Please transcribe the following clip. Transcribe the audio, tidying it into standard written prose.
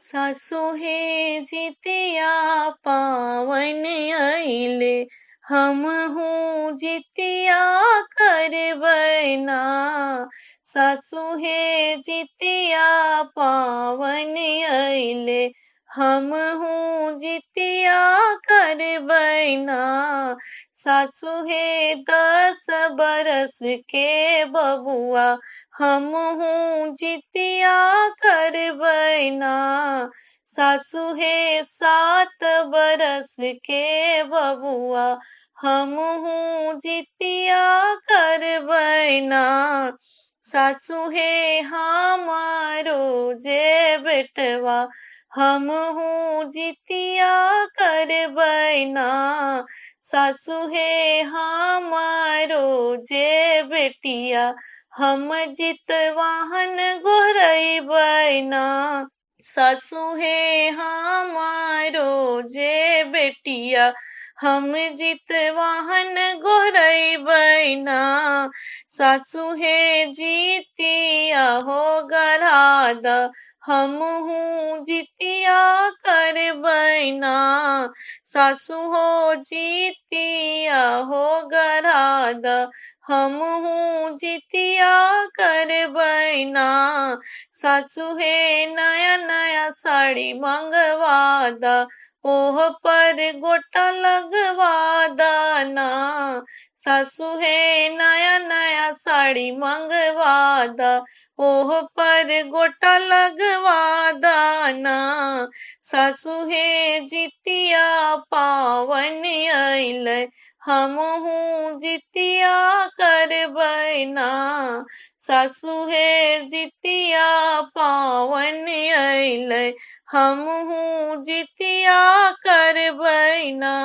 सासु हे जितिया पावन अइले, हमहू जितिया करबै ना। सासु हे जितिया पावन अइले, हमहू जितिया करबै ना। सासु हे 10 बरस के बबुआ, हमहू जितिया करबै ना। सासु हे 7 बरस के बबुआ, हमहू जितिया करबै ना। सासु हे हमारो जे बेटवा, हमहू जितिया करबै ना। सासु हे हमारो जे बेटिया, हम जितवाहन गोहरबै ना। सासु हे हमारो जे बेटिया, हम जितवाहन गोहरबै ना। सासु हे जितिया हो गरादा, हमहू जितिया करबै ना। सासु हो जितिया हो गरादा, हमहू जितिया करबै ना। सासु हे नया नया साड़ी मंगवादा, ओह पर गोटा लगवादा ना। सासु हे नया नया साड़ी मंगवादा, ओह पर गोटा लगवादा ना। सासु हे जितिया पावन अइले, हमहू जितिया करबै ना। सासु हे जितिया पावन अइले, हमहू जितिया करबै ना।